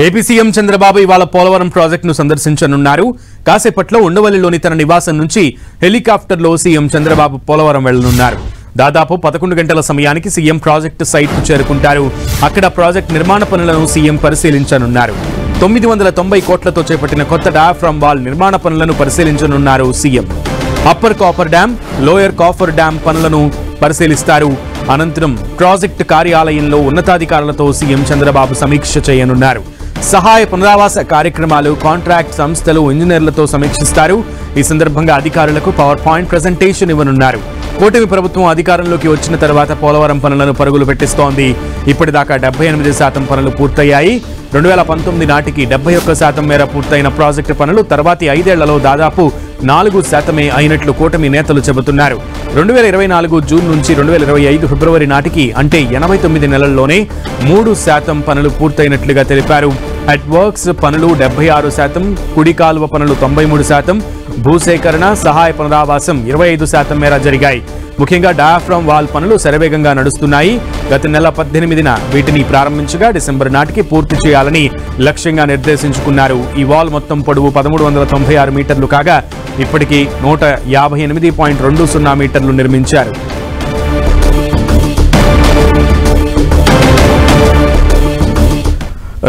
AP CM Chandrababu ఇవాళ పోలవరం ప్రాజెక్టును సందర్శించనున్నారు. కాసేపట్లో ఉండవల్లిలోని తన నివాసం నుంచి హెలికాప్టర్లో సీఎం చంద్రబాబు పోలవరం వెళ్లనున్నారు. దాదాపు 11 గంటల సమయానికి సీఎం ప్రాజెక్టు సైట్కు చేరుకుంటారు. అక్కడ ప్రాజెక్టు నిర్మాణ పనులను సీఎం పరిశీలించనున్నారు. 990 కోట్లతో చేపట్టిన కొత్త డయాఫ్రామ్ వాల్ నిర్మాణ పనులను పరిశీలించనున్నారు CM. Upper coffer dam, lower coffer dam పనులను పరిశీలిస్తారు. అనంతరం ప్రాజెక్టు కార్యాలయంలో ఉన్నతాధికారులతో సీఎం చంద్రబాబు సమీక్ష చేయనున్నారు. సహాయ పునరావాస కార్యక్రమాలు, కాంట్రాక్ట్ సంస్థలు, ఇంజనీర్లతో సమీక్షిస్తారు. ఈ సందర్భంగా అధికారులకు పవర్ పాయింట్ ప్రెజెంటేషన్ ఇవ్వనున్నారు. కూటమి ప్రభుత్వం అధికారంలోకి వచ్చిన తర్వాత పోలవరం పనులను పరుగులు పెట్టిస్తోంది. ఇప్పటిదాకా 78% పనులు పూర్తయ్యాయి. 2019 నాటికి 71% మేర పూర్తయిన ప్రాజెక్టు పనులు తర్వాతి 5 ఏళ్లలో దాదాపు 4% అయినట్లు కూటమి నేతలు చెబుతున్నారు. 2024 జూన్ నుంచి 2025 ఫిబ్రవరి నాటికి అంటే 89 నెలల్లోనే 3% పనులు పూర్తయినట్లుగా తెలిపారు. హెడ్ వర్క్స్ పనులు 76%, కుడి కాలువ పనులు 93%, భూసేకరణ, సహాయ పునరావాసం 25% మేర జరిగాయి. ముఖ్యంగా డయాఫ్రామ్ వాల్ పనులు శరవేగంగా నడుస్తున్నాయి. గత నెల 18న వీటిని ప్రారంభించగా డిసెంబర్ నాటికి పూర్తి చేయాలని లక్ష్యంగా నిర్దేశించుకున్నారు. ఈ వాల్ మొత్తం పొడవు 1396 మీటర్లు కాగా ఇప్పటికీ 158.20 మీటర్లు నిర్మించారు.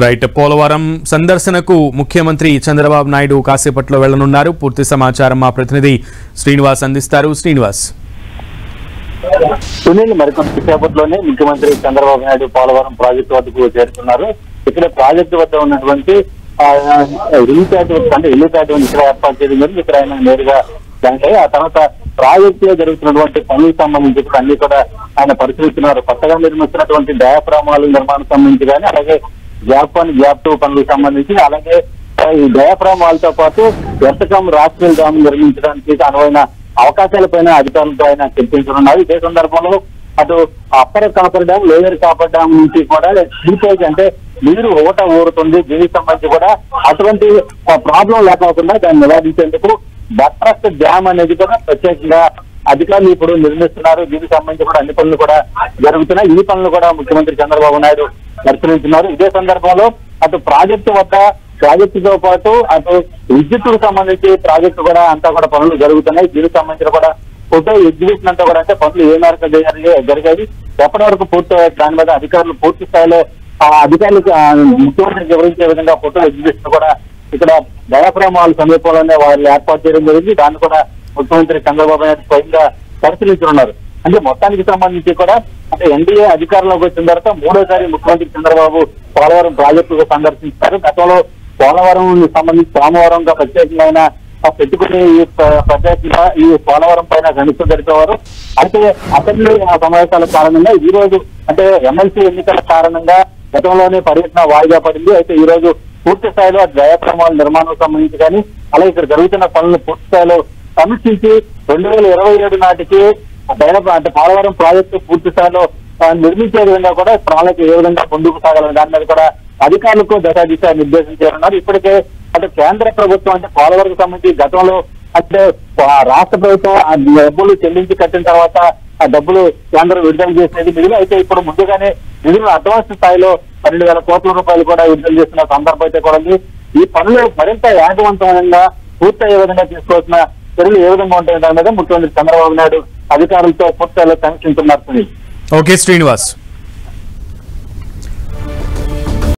రైట్, పోలవరం సందర్శనకు ముఖ్యమంత్రి చంద్రబాబు నాయుడు కాసేపట్లో వెళ్లనున్నారు. పూర్తి సమాచారం మా ప్రతినిధి శ్రీనివాస్ అందిస్తారు. శ్రీనివాస్. సునీల్, మరికొంతసేపట్లోనే ముఖ్యమంత్రి చంద్రబాబు నాయుడు పోలవరం ప్రాజెక్టు వద్దకు చేరుతున్నారు. ఇక్కడ ప్రాజెక్టు వద్ద ఉన్నటువంటి హెలిప్యాడ్ ఇక్కడ ఏర్పాటు చేయడం ఇక్కడ ఆయన నేరుగా దానిపై ఆ తర్వాత ప్రాజెక్టులో జరుగుతున్నటువంటి పనులకు సంబంధించి అన్ని కూడా ఆయన పరిశీలిస్తున్నారు. కొత్తగా నిర్మిస్తున్నటువంటి డయాఫ్రామాల నిర్మాణం సంబంధించి కానీ, అలాగే గ్యాప్ 1, గ్యాప్ 2 పనులకు సంబంధించి, అలాగే ఈ డయాఫ్రామ్ వాల్తో పాటు ఎర్తకం రాస్ట్రీయ డ్యామ్ నిర్మించడానికి అనువైన అవకాశాలపైన అధికారులతో ఆయన చర్చించనున్నారు. ఇదే సందర్భంలో అటు upper coffer dam, lower copper dam నుంచి కూడా లీకేజ్ అంటే నీరు ఊరుతుంది. దీనికి సంబంధించి కూడా అటువంటి ప్రాబ్లం లేకపోకుండా దాన్ని నివారించేందుకు బట్రస్ డ్యామ్ అనేది కూడా ప్రత్యేకంగా అధికారులు ఇప్పుడు నిర్మిస్తున్నారు. దీనికి సంబంధించి కూడా అన్ని పనులు కూడా జరుగుతున్నాయి. ఈ పనులు కూడా ముఖ్యమంత్రి చంద్రబాబు నాయుడు పరిశీలించున్నారు. ఇదే సందర్భంలో అటు ప్రాజెక్టుతో పాటు అటు విద్యుత్తుకు సంబంధించి ప్రాజెక్టు కూడా అంతా కూడా పనులు జరుగుతున్నాయి. దీనికి సంబంధించిన కూడా ఫోటో ఎగ్జిబిషన్ అంతా కూడా అంటే పనులు ఏ మేరకు జరిగాయి, ఎప్పటి వరకు పూర్తయ్యాయి, దాని మీద అధికారులు పూర్తి స్థాయిలో అధికారులకు ముఖ్యమంత్రికి వివరించే విధంగా ఫోటో ఎగ్జిబిషన్ కూడా ఇక్కడ డయాఫ్రామ్ వాల్ సమీపంలోనే వాళ్ళు ఏర్పాటు చేయడం జరిగింది. దాన్ని కూడా ముఖ్యమంత్రి చంద్రబాబు నాయుడు స్వయంగా పరిశీలించనున్నారు. అంటే మొత్తానికి సంబంధించి కూడా అంటే ఎన్డీఏ అధికారంలోకి వచ్చిన తర్వాత 3వ ముఖ్యమంత్రి చంద్రబాబు పోలవరం ప్రాజెక్టుకు సందర్శించారు. గతంలో పోలవరం సంబంధించి సోమవారంగా ప్రత్యేకమైన పెట్టుకుని ప్రత్యేకంగా ఈ పోలవరం పైన సమీక్ష జరిపేవారు. అయితే అసెంబ్లీ సమావేశాల కారణంగా ఈ రోజు అంటే ఎమ్మెల్సీ ఎన్నికల కారణంగా గతంలోనే పర్యటన వాయిదా పడింది. అయితే ఈ రోజు పూర్తి స్థాయిలో డయాఫ్రామాల నిర్మాణం సంబంధించి కానీ, అలాగే ఇక్కడ జరుగుతున్న పనులను పూర్తి స్థాయిలో సమీక్షించి 2027 నాటికి అంటే పోలవరం ప్రాజెక్టు పూర్తి స్థాయిలో నిర్మించే విధంగా కూడా ప్రణాళిక ఏ విధంగా ముందుకు సాగాలని దాని మీద కూడా అధికారులకు దశాదిశ నిర్దేశించారన్నారు. ఇప్పటికే అంటే కేంద్ర ప్రభుత్వం అంటే పోలవరం సంబంధించి గతంలో అంటే రాష్ట్ర ప్రభుత్వం ఆ డబ్బులు చెల్లించి కట్టిన తర్వాత ఆ డబ్బులు కేంద్రం విడుదల చేసేది నిధులు. అయితే ఇప్పుడు ముందుగానే నిధులు అడ్వాన్స్ స్థాయిలో 12,000 కోట్ల రూపాయలు కూడా విడుదల చేస్తున్న సందర్భం అయితే కూడా ఈ పనులు మరింత వేగవంతంగా పూర్తయ్యే విధంగా తీసుకోవాల్సిన చర్యలు ఏ విధంగా ఉంటాయి దాని మీద ముఖ్యమంత్రి చంద్రబాబు నాయుడు అధికారులతో పూర్తిగా సమీక్షించున్నారు. ఓకే శ్రీనివాస్.